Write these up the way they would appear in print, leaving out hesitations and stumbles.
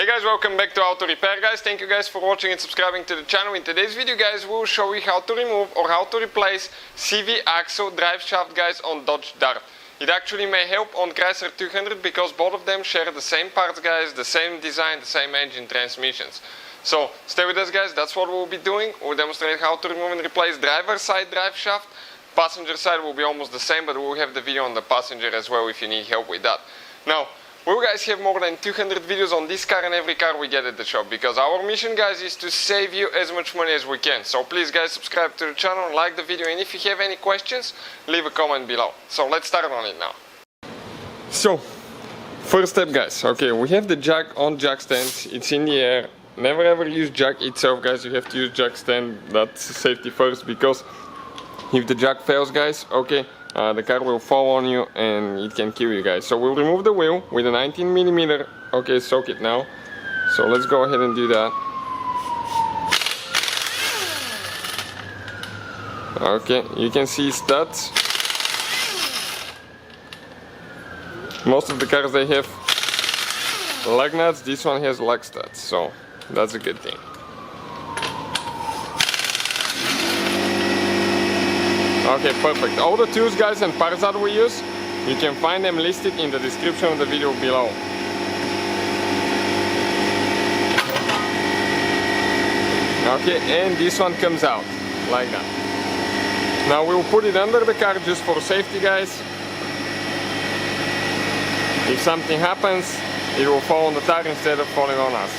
Hey guys, welcome back to Auto Repair guys. Thank you guys for watching and subscribing to the channel. In today's video guys, we'll show you how to remove or how to replace CV axle drive shaft guys on Dodge Dart. It actually may help on Chrysler 200 because both of them share the same parts guys, the same design, the same engine transmissions. So stay with us guys, that's what we'll be doing. We'll demonstrate how to remove and replace driver's side drive shaft. Passenger side will be almost the same, but we'll have the video on the passenger as well if you need help with that. Now, we guys have more than 200 videos on this car and every car we get at the shop, because our mission guys is to save you as much money as we can. So please guys, subscribe to the channel, like the video, and if you have any questions, leave a comment below. So let's start on it now. So, first step guys, okay, we have the jack on jack stands, it's in the air. Never ever use jack itself guys, you have to use jack stand, that's safety first, because if the jack fails guys, okay, the car will fall on you and it can kill you guys. So we'll remove the wheel with a 19mm okay socket now. So let's go ahead and do that. Okay, you can see studs. Most of the cars they have lug nuts, this one has lug studs, so that's a good thing. Okay, perfect. All the tools guys and parts that we use, you can find them listed in the description of the video below. Okay, and this one comes out like that. Now we'll put it under the car just for safety guys. If something happens, it will fall on the tire instead of falling on us.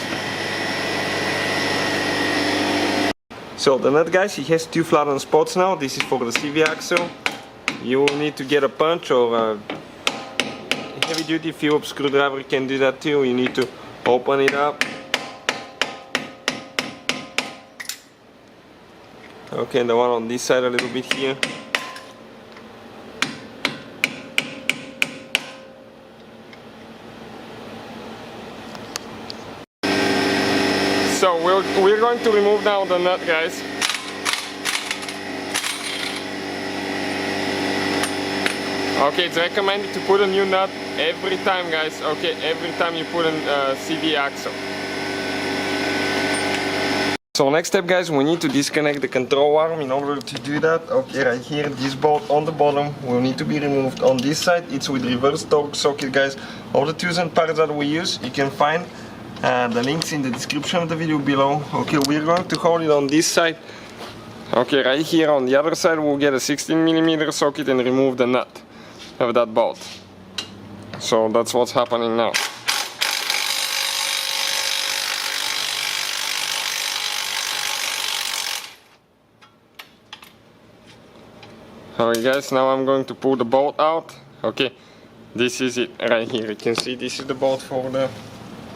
So the nut guys, it has two flattened spots now. This is for the CV axle. You will need to get a punch or a heavy duty Phillips screwdriver can do that too. You need to open it up. Okay, and the one on this side a little bit here. So we're going to remove now the nut guys. Okay, it's recommended to put a new nut every time guys, okay, every time you put a CV axle. So next step guys, we need to disconnect the control arm. In order to do that, okay, right here, this bolt on the bottom will need to be removed. On this side, it's with reverse torque socket guys. All the tools and parts that we use, you can find the links in the description of the video below. Okay, we're going to hold it on this side. Okay, right here on the other side we'll get a 16mm socket and remove the nut of that bolt. So that's what's happening now. Alright guys, now I'm going to pull the bolt out. Okay, this is it right here. You can see this is the bolt for the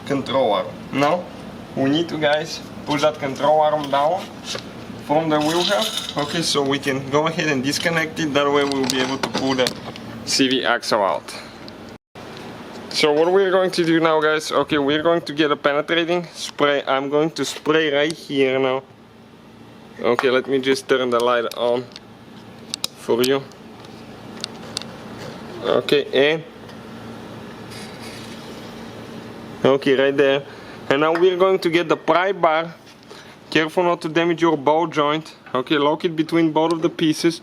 control arm. Now we need to guys push that control arm down from the wheel hub. Okay, so we can go ahead and disconnect it. That way we'll be able to pull the CV axle out. So what we're going to do now guys, okay, we're going to get a penetrating spray. I'm going to spray right here now. Okay, let me just turn the light on for you. Okay, and okay, right there. And now we're going to get the pry bar. Careful not to damage your ball joint. Okay, lock it between both of the pieces.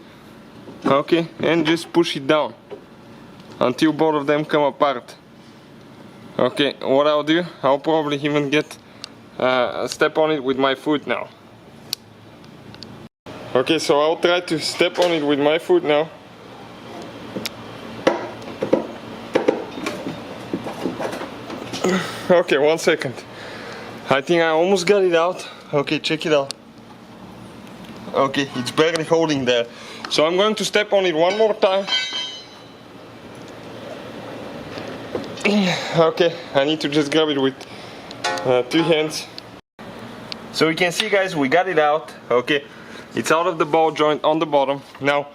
Okay, and just push it down until both of them come apart. Okay, what I'll do, I'll probably even get a step on it with my foot now. Okay, so I'll try to step on it with my foot now. Okay, 1 second. I think I almost got it out. Okay, check it out. Okay, it's barely holding there. So I'm going to step on it one more time. Okay, I need to just grab it with 2 hands. So you can see guys, we got it out. Okay, it's out of the ball joint on the bottom. Now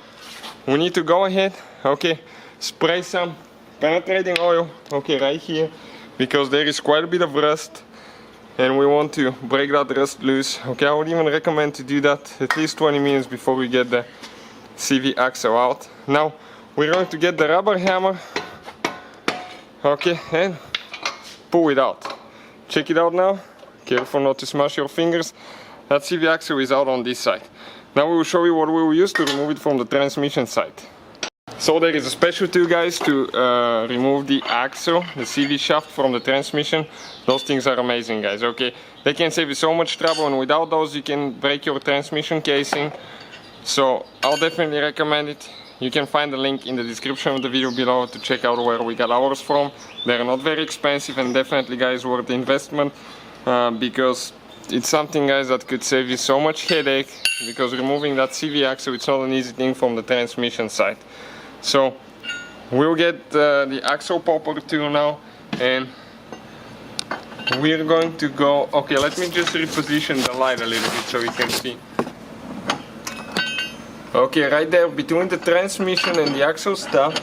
we need to go ahead, okay, spray some penetrating oil, okay, right here, because there is quite a bit of rust and we want to break that rust loose. Okay, I would even recommend to do that at least 20 minutes before we get the CV axle out. Now we're going to get the rubber hammer, okay, and pull it out. check it out now. Careful not to smash your fingers. That CV axle is out on this side. Now we will show you what we will use to remove it from the transmission side. So there is a special tool, guys, to remove the axle, the CV shaft from the transmission. Those things are amazing, guys, okay? They can save you so much trouble, and without those you can break your transmission casing. So I'll definitely recommend it. You can find the link in the description of the video below to check out where we got ours from. They're not very expensive and definitely, guys, worth the investment, because it's something, guys, that could save you so much headache, because removing that CV axle, it's not an easy thing from the transmission side. So we'll get the axle popper tool now, and we're going to go, okay, let me just reposition the light a little bit so you can see. Okay, right there between the transmission and the axle stop.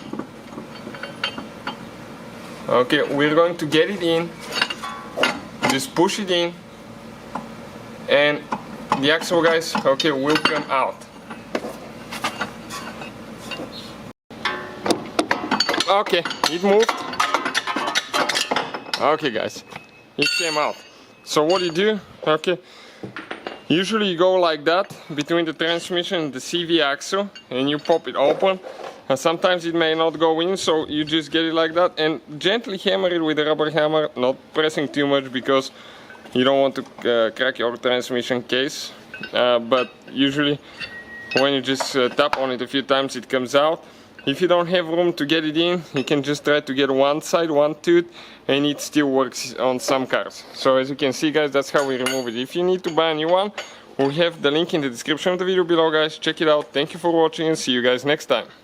Okay, we're going to get it in, just push it in, and the axle, guys, okay, will come out. Okay, it moved. Okay, guys, it came out. So what you do, okay, usually you go like that between the transmission and the CV axle and you pop it open, and sometimes it may not go in, so you just get it like that and gently hammer it with a rubber hammer, not pressing too much because you don't want to crack your transmission case, but usually when you just tap on it a few times it comes out. If you don't have room to get it in, you can just try to get one side, one tooth, and it still works on some cars. So as you can see, guys, that's how we remove it. If you need to buy a new one, we have the link in the description of the video below, guys. Check it out. Thank you for watching and see you guys next time.